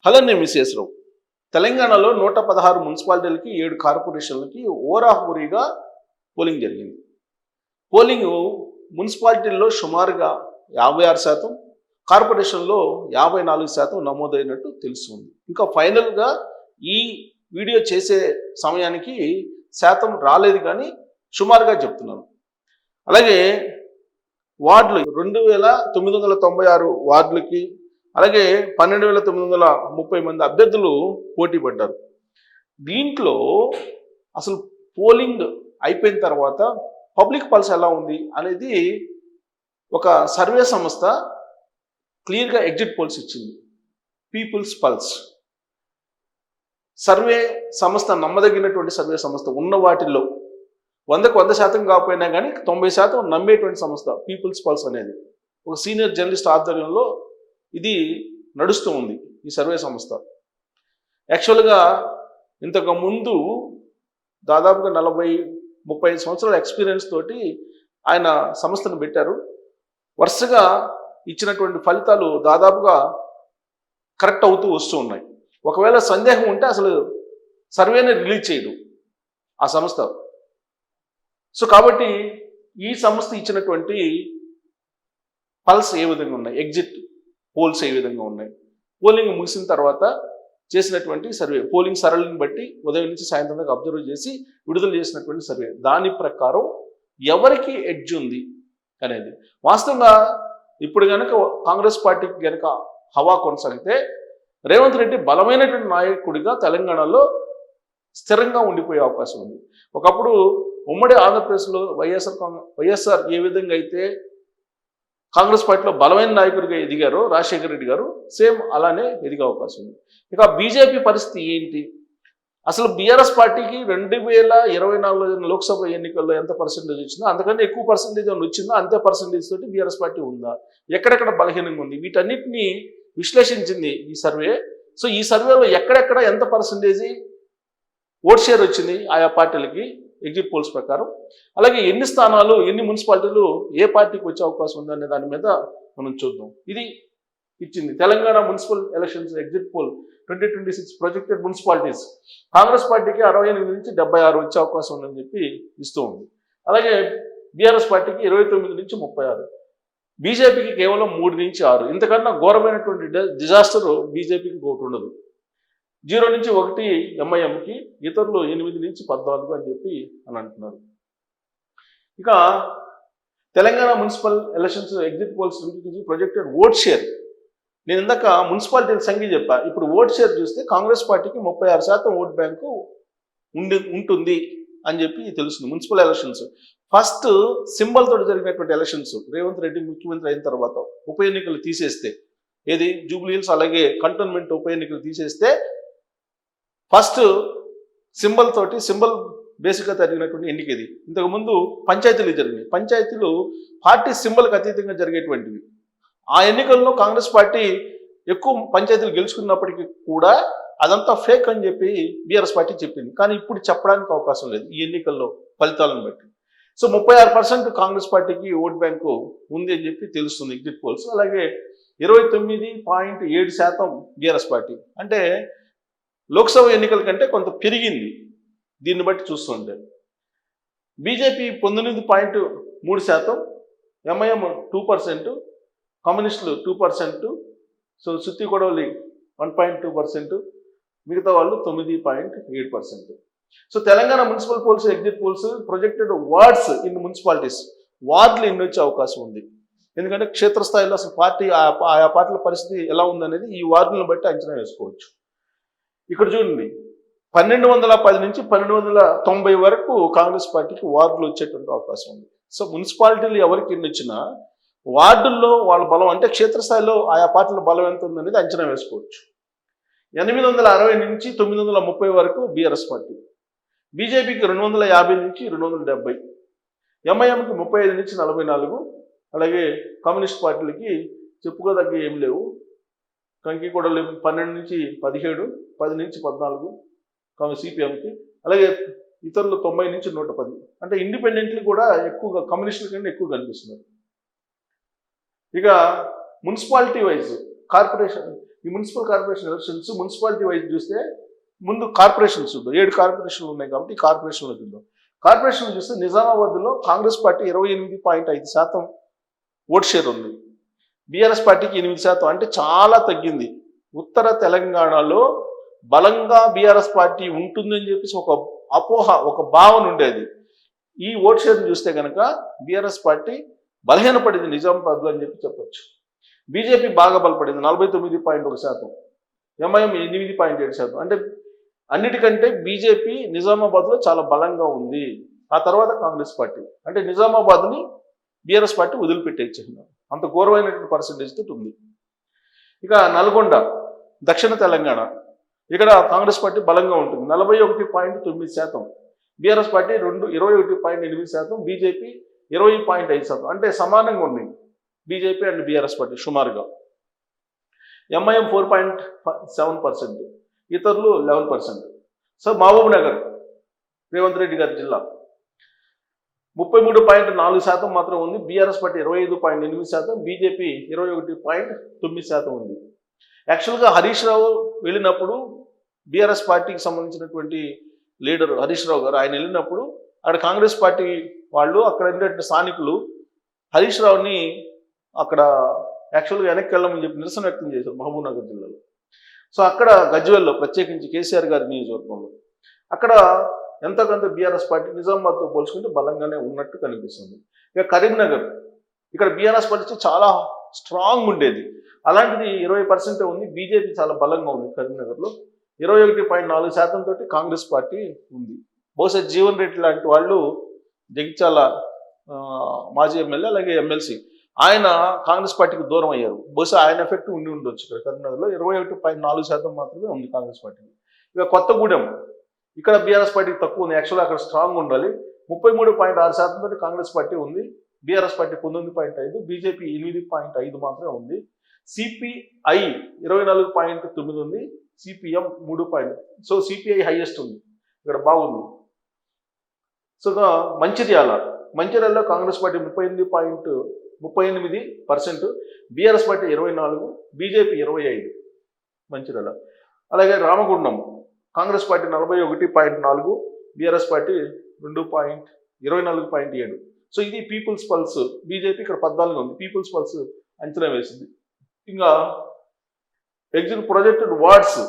Hello నేను మిసేశ్వరరావు. తెలంగాణలో 116 మున్సిపాలిటీలకి 7 కార్పొరేషన్లకి ఓరాహోరీగా polling జరిగింది. పోలింగ్ మున్సిపాలిటీల్లో సుమారుగా 56%, కార్పొరేషన్లో 54% నమోదైనట్టు తెలుస్తుంది. ఇంకా ఫైనల్గా ఈ వీడియో చేసే సమయానికి శాతం రాలేదు, కానీ సుమారుగా చెప్తున్నాను. అలాగే వార్డులు 2996 వార్డులకి, అలాగే 12,930 మంది అభ్యర్థులు పోటీ పడ్డారు. దీంట్లో అసలు పోలింగ్ అయిపోయిన తర్వాత పబ్లిక్ పల్స్ ఎలా ఉంది అనేది ఒక సర్వే సంస్థ క్లియర్గా ఎగ్జిట్ పోల్స్ ఇచ్చింది. పీపుల్స్ పల్స్ సర్వే సంస్థ, నమ్మదగినటువంటి సర్వే సంస్థ ఉన్న వాటిల్లో 100% కాకపోయినా కానీ 90% నమ్మేటువంటి సంస్థ పీపుల్స్ పల్స్ అనేది. ఒక సీనియర్ జర్నలిస్ట్ ఆధ్వర్యంలో ఇది నడుస్తూ ఉంది ఈ సర్వే సంస్థ. యాక్చువల్గా ఇంతకు ముందు దాదాపుగా 40-35 సంవత్సరాల ఎక్స్పీరియన్స్ తోటి ఆయన సంస్థను పెట్టారు. వరుసగా ఇచ్చినటువంటి ఫలితాలు దాదాపుగా కరెక్ట్ అవుతూ వస్తూ ఉన్నాయి. ఒకవేళ సందేహం ఉంటే అసలు సర్వేని రిలీజ్ చేయడు ఆ సంస్థ. సో కాబట్టి ఈ సంస్థ ఇచ్చినటువంటి పల్స్ ఏ విధంగా ఉన్నాయి, ఎగ్జిట్ పోల్స్ ఏ విధంగా ఉన్నాయి, పోలింగ్ ముగిసిన తర్వాత చేసినటువంటి సర్వే, పోలింగ్ సరళిని బట్టి ఉదయం నుంచి సాయంత్రం దాకా అబ్జర్వ్ చేసి విడుదల చేసినటువంటి సర్వే, దాని ప్రకారం ఎవరికి ఎడ్జ్ ఉంది అనేది. వాస్తవంగా ఇప్పుడు కనుక కాంగ్రెస్ పార్టీకి కనుక హవా కొనసాగితే రేవంత్ రెడ్డి బలమైనటువంటి నాయకుడిగా తెలంగాణలో స్థిరంగా ఉండిపోయే అవకాశం ఉంది. ఒకప్పుడు ఉమ్మడి ఆంధ్రప్రదేశ్లో వైఎస్ఆర్ ఏ విధంగా అయితే కాంగ్రెస్ పార్టీలో బలమైన నాయకుడిగా ఎదిగారో రాజశేఖర రెడ్డి గారు, సేమ్ అలానే ఎదిగే అవకాశం ఉంది. ఇక బీజేపీ పరిస్థితి ఏంటి? అసలు బీఆర్ఎస్ పార్టీకి 2024 లోక్సభ ఎన్నికల్లో ఎంత పర్సెంటేజ్ వచ్చిందో అంతకంటే ఎక్కువ పర్సెంటేజ్ వచ్చిందో అంతే పర్సెంటేజ్ తోటి బీఆర్ఎస్ పార్టీ ఉందా, ఎక్కడెక్కడ బలహీనంగా ఉంది, వీటన్నిటిని విశ్లేషించింది ఈ సర్వే. సో ఈ సర్వేలో ఎక్కడెక్కడ ఎంత పర్సెంటేజ్ ఓట్ షేర్ వచ్చింది ఆయా పార్టీలకి ఎగ్జిట్ పోల్స్ ప్రకారం, అలాగే ఎన్ని స్థానాలు, ఎన్ని మున్సిపాలిటీలు ఏ పార్టీకి వచ్చే అవకాశం ఉందనే దాని మీద మనం చూద్దాం. ఇది ఇచ్చింది Telangana municipal elections exit poll 2026 projected municipalities. Congress పార్టీకి 68 నుంచి 76 వచ్చే అవకాశం ఉందని చెప్పి ఇస్తూ ఉంది. అలాగే బీఆర్ఎస్ పార్టీకి 29 నుంచి 36, బీజేపీకి కేవలం 3 నుంచి 6. ఇంతకన్నా ఘోరమైనటువంటి డిజాస్టర్ బీజేపీకి ఒకటి ఉండదు. 0 నుంచి 1 ఎంఐఎంకి, ఇతరులు 8 నుంచి 14 అని చెప్పి అంటున్నారు. ఇక Telangana municipal elections exit polls projected vote share, నేను ఇందాక మున్సిపాలిటీల సంఖ్య చెప్పా. ఇప్పుడు ఓట్ షేర్ చూస్తే కాంగ్రెస్ పార్టీకి 36% ఓట్ బ్యాంకు ఉంటుంది అని చెప్పి తెలుస్తుంది. మున్సిపల్ ఎలక్షన్స్ ఫస్ట్ సింబల్ తోటి జరిగినటువంటి ఎలక్షన్స్, రేవంత్ రెడ్డి ముఖ్యమంత్రి అయిన తర్వాత ఉప ఎన్నికలు తీసేస్తే, ఏది జూబ్లీ హిల్స్ అలాగే కంటోన్మెంట్ ఉప ఎన్నికలు తీసేస్తే ఫస్ట్ సింబల్ తోటి, సింబల్ బేసిక్గా జరిగినటువంటి ఎన్నిక ఇది. ఇంతకుముందు పంచాయతీలు జరిగినాయి. పంచాయతీలు పార్టీ సింబల్కి అతీతంగా జరిగేటువంటివి. ఆ ఎన్నికల్లో కాంగ్రెస్ పార్టీ ఎక్కువ పంచాయతీలు గెలుచుకున్నప్పటికీ కూడా అదంతా ఫేక్ అని చెప్పి బీఆర్ఎస్ పార్టీ చెప్పింది. కానీ ఇప్పుడు చెప్పడానికి అవకాశం లేదు ఈ ఎన్నికల్లో ఫలితాలను బట్టి. సో 36% కాంగ్రెస్ పార్టీకి ఓట్ బ్యాంకు ఉంది అని చెప్పి తెలుస్తుంది ఎగ్జిట్ పోల్స్. అలాగే 29.7% బీఆర్ఎస్ పార్టీ, అంటే లోక్సభ ఎన్నికల కంటే కొంత పెరిగింది దీన్ని బట్టి చూస్తుంటే. బీజేపీ 19.3%, ఎంఐఎం 2%, కమ్యూనిస్టులు 2%, సో సుత్తి గొడవలి 1.2%, మిగతా వాళ్ళు 9.8%. So Telangana municipal polls exit polls projected wards in municipalities, వార్డులు ఎన్ని వచ్చే అవకాశం ఉంది. ఎందుకంటే క్షేత్రస్థాయిలో అసలు పార్టీ ఆయా పార్టీల పరిస్థితి ఎలా ఉందనేది ఈ వార్డులను బట్టి అంచనా వేసుకోవచ్చు. ఇక్కడ చూడండి, 1210 నుంచి 1290 వరకు కాంగ్రెస్ పార్టీకి వార్డులు వచ్చేటువంటి అవకాశం ఉంది. సో మున్సిపాలిటీలు ఎవరికి ఎన్ని వచ్చినా వార్డుల్లో వాళ్ళ బలం, అంటే క్షేత్రస్థాయిలో ఆయా పార్టీల బలం ఎంత ఉందనేది అంచనా వేసుకోవచ్చు. 860 నుంచి 930 వరకు బీఆర్ఎస్ పార్టీ, బీజేపీకి 250 నుంచి 270, ఎంఐఎంకి 35 నుంచి 44, అలాగే కమ్యూనిస్ట్ పార్టీలకి చెప్పుకోదగ్గ ఏం లేవు. కంకి కూడా 12 నుంచి 17, 10 నుంచి 14 సిపిఎంకి, అలాగే ఇతరులు 90 నుంచి 110. అంటే ఇండిపెండెంట్లు కూడా ఎక్కువగా కమ్యూనిస్టుల కంటే ఎక్కువ కనిపిస్తున్నారు. ఇక మున్సిపాలిటీ వైజ్ కార్పొరేషన్ ఈ municipal corporation elections municipality wise చూస్తే ముందు కార్పొరేషన్స్ చూద్దాం. 7 కార్పొరేషన్లు ఉన్నాయి కాబట్టి ఈ కార్పొరేషన్లు చూద్దాం. కార్పొరేషన్లు చూస్తే నిజామాబాద్లో కాంగ్రెస్ పార్టీ 28.5% ఓట్ షేర్ ఉంది. బీఆర్ఎస్ పార్టీకి 8%, అంటే చాలా తగ్గింది. ఉత్తర తెలంగాణలో బలంగా బీఆర్ఎస్ పార్టీ ఉంటుందని చెప్పేసి ఒక అపోహ, ఒక భావన ఉండేది. ఈ ఓట్ షేర్ని చూస్తే కనుక బీఆర్ఎస్ పార్టీ బలహీనపడింది నిజామాబాద్లో అని చెప్పొచ్చు. బీజేపీ బాగా బలపడింది 49.1%, ఎంఐఎం 8.7%. అంటే అన్నిటికంటే బీజేపీ నిజామాబాద్లో చాలా బలంగా ఉంది. ఆ తర్వాత కాంగ్రెస్ పార్టీ, అంటే నిజామాబాద్ని బీఆర్ఎస్ పార్టీ వదిలిపెట్టేచ్చింది. అంత ఘోరమైనటువంటి పర్సంటేజ్ తోటి ఉంది. ఇక నల్గొండ, దక్షిణ తెలంగాణ, ఇక్కడ కాంగ్రెస్ పార్టీ బలంగా ఉంటుంది 41.9%, బీఆర్ఎస్ పార్టీ 21.8%, బీజేపీ 20.5%. అంటే సమానంగా ఉన్నాయి బీజేపీ అండ్ బీఆర్ఎస్ పార్టీ సుమారుగా. ఎంఐఎం 4.7%, ఇతరులు 11%. సో మహబూబ్ నగర్, రేవంత్ రెడ్డి గారి జిల్లా, 33.4% మాత్రం ఉంది. బీఆర్ఎస్ పార్టీ 25.8%, బీజేపీ 21.9% ఉంది. యాక్చువల్గా హరీష్ రావు వెళ్ళినప్పుడు బీఆర్ఎస్ పార్టీకి సంబంధించినటువంటి లీడర్ హరీష్ రావు గారు ఆయన వెళ్ళినప్పుడు అక్కడ కాంగ్రెస్ పార్టీ వాళ్ళు, అక్కడ ఉండేటువంటి స్థానికులు హరీష్ రావుని అక్కడ యాక్చువల్గా వెనక్కి వెళ్ళమని చెప్పి నిరసన వ్యక్తం చేశారు మహబూబ్ నగర్ జిల్లాలో. సో అక్కడ గజ్వేల్లో, ప్రత్యేకించి కేసీఆర్ గారి నియోజకవర్గంలో, అక్కడ ఎంతకంత బీఆర్ఎస్ పార్టీ నిజామాబాద్తో పోల్చుకుంటే బలంగానే ఉన్నట్టు కనిపిస్తుంది. ఇక కరీంనగర్, ఇక్కడ బీఆర్ఎస్ పార్టీ చాలా స్ట్రాంగ్ ఉండేది, అలాంటిది 20% ఉంది. బీజేపీ చాలా బలంగా ఉంది కరీంనగర్లో, 21.4% తోటి కాంగ్రెస్ పార్టీ ఉంది. బహుశా జీవన్ రెడ్డి లాంటి వాళ్ళు, జగిత్యాల మాజీ ఎమ్మెల్యే అలాగే ఎమ్మెల్సీ, ఆయన కాంగ్రెస్ పార్టీకి దూరం అయ్యారు. బహుశా ఆయన ఎఫెక్ట్ ఉండి ఉండొచ్చు. ఇక్కడ కరీంనగర్లో 21.4% మాత్రమే ఉంది కాంగ్రెస్ పార్టీకి. ఇక కొత్తగూడెం, ఇక్కడ బీఆర్ఎస్ పార్టీకి తక్కువ ఉంది. యాక్చువల్గా అక్కడ స్ట్రాంగ్ ఉండాలి. 33.6% తోటి కాంగ్రెస్ పార్టీ ఉంది, బీఆర్ఎస్ పార్టీ 19.5, బీజేపీ 8.5 మాత్రమే ఉంది. సిపిఐ 24.9 ఉంది, సిపిఎం 3. సో సిపిఐ హైయెస్ట్ ఉంది, ఇక్కడ బాగుంది. సో మంచిర్యాలలో Congress party 38%, BRS party 24, BJP 25 Mancherial. అలాగే Ramagundam, Congress party 41.4, BRS party 24.7. So ఇది పీపుల్స్ పల్స్. బీజేపీ ఇక్కడ 14 ఉంది, పీపుల్స్ పల్స్ అంచనా వేసింది. ఇంకా ఎగ్జిట్ ప్రొజెక్టెడ్ వార్డ్స్,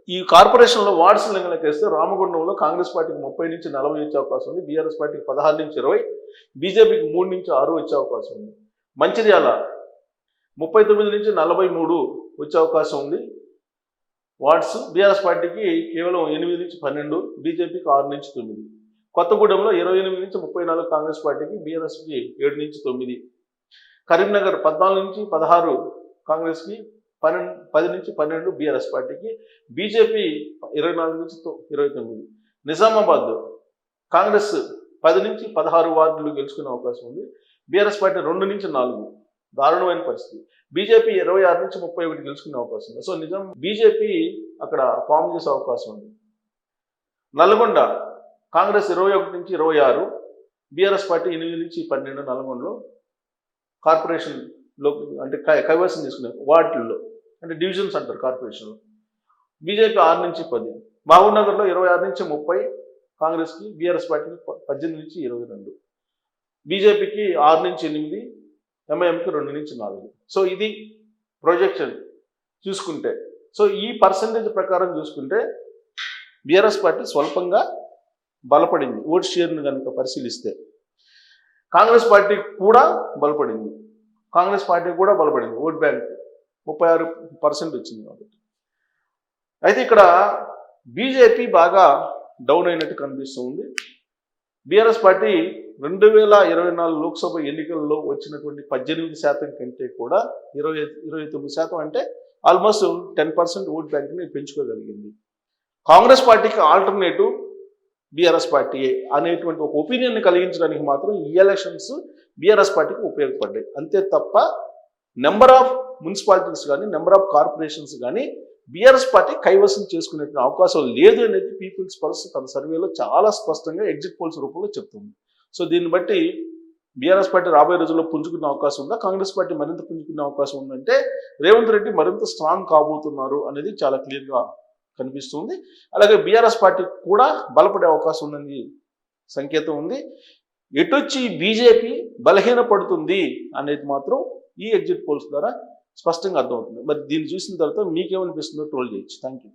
ఈ కార్పొరేషన్లో వార్డ్స్ లెక్కలేస్తే రామగుండంలో కాంగ్రెస్ పార్టీకి 30 నుంచి 40 వచ్చే అవకాశం ఉంది, బీఆర్ఎస్ పార్టీకి 16 నుంచి 20, బీజేపీకి 3 నుంచి 6 వచ్చే అవకాశం ఉంది. మంచిర్యాల 39 నుంచి 43 వచ్చే అవకాశం ఉంది వార్డ్స్, బీఆర్ఎస్ పార్టీకి కేవలం 8 నుంచి 12, బీజేపీకి 6 నుంచి 9. కొత్తగూడెంలో 28 నుంచి 34 కాంగ్రెస్ పార్టీకి, బీఆర్ఎస్కి 7 నుంచి 9. కరీంనగర్ 14 నుంచి 16 కాంగ్రెస్కి, 10 నుంచి 12 బీఆర్ఎస్ పార్టీకి, బీజేపీ 24 నుంచి 29. నిజామాబాద్ కాంగ్రెస్ 10 నుంచి 16 వార్డులు గెలుచుకునే అవకాశం ఉంది, బీఆర్ఎస్ పార్టీ 2 నుంచి 4, దారుణమైన పరిస్థితి. బీజేపీ 26 నుంచి 31 గెలుచుకునే అవకాశం ఉంది. సో బీజేపీ అక్కడ ఫామ్ చేసే అవకాశం ఉంది. నల్గొండ కాంగ్రెస్ 21 నుంచి 26, బీఆర్ఎస్ పార్టీ 8 నుంచి 12 నల్గొండలో కార్పొరేషన్లో, అంటే కైవసం చేసుకునే వార్డుల్లో, అంటే డివిజన్స్ అంటారు కార్పొరేషన్లో. బీజేపీ 6 నుంచి 10, మహబూబ్ నగర్లో 26 నుంచి 30 కాంగ్రెస్కి, బీఆర్ఎస్ పార్టీకి 18 నుంచి 22, బీజేపీకి 6 నుంచి 8, ఎంఐఎంకి 2 నుంచి 4. సో ఇది ప్రొజెక్షన్ చూసుకుంటే. సో ఈ పర్సంటేజ్ ప్రకారం చూసుకుంటే బీఆర్ఎస్ పార్టీ స్వల్పంగా బలపడింది ఓట్ షేర్ను కనుక పరిశీలిస్తే. కాంగ్రెస్ పార్టీ కూడా బలపడింది, ఓట్ బ్యాంక్ 36% వచ్చింది కాబట్టి. అయితే ఇక్కడ బీజేపీ బాగా డౌన్ అయినట్టు కనిపిస్తుంది. బీఆర్ఎస్ పార్టీ 2024 లోక్సభ ఎన్నికల్లో వచ్చినటువంటి 18% కంటే కూడా 29%, అంటే ఆల్మోస్ట్ 10% ఓట్ బ్యాంక్ని పెంచుకోగలిగింది. కాంగ్రెస్ పార్టీకి ఆల్టర్నేటివ్ బీఆర్ఎస్ పార్టీ అనేటువంటి ఒక ఒపీనియన్ని కలిగించడానికి మాత్రం ఈ ఎలక్షన్స్ బీఆర్ఎస్ పార్టీకి ఉపయోగపడ్డాయి. అంతే తప్ప నెంబర్ ఆఫ్ మున్సిపాలిటీస్ కానీ, నెంబర్ ఆఫ్ కార్పొరేషన్స్ కానీ బీఆర్ఎస్ పార్టీ కైవసం చేసుకునే అవకాశం లేదు అనేది పీపుల్స్ పల్స్ తన సర్వేలో చాలా స్పష్టంగా ఎగ్జిట్ పోల్స్ రూపంలో చెప్తుంది. సో దీన్ని బట్టి బీఆర్ఎస్ పార్టీ రాబోయే రోజుల్లో పుంజుకునే అవకాశం ఉందా, కాంగ్రెస్ పార్టీ మరింత పుంజుకునే అవకాశం ఉందంటే రేవంత్ రెడ్డి మరింత స్ట్రాంగ్ కాబోతున్నారు అనేది చాలా క్లియర్గా కనిపిస్తుంది. అలాగే బీఆర్ఎస్ పార్టీ కూడా బలపడే అవకాశం ఉందని సంకేతం ఉంది. ఎటొచ్చి బీజేపీ బలహీనపడుతుంది అనేది మాత్రం ఈ ఎగ్జిట్ పోల్స్ ద్వారా స్పష్టంగా అర్థమవుతుంది. మరి దీన్ని చూసిన తర్వాత మీకేమనిపిస్తుందో ట్రోల్ చేయొచ్చు. Thank you.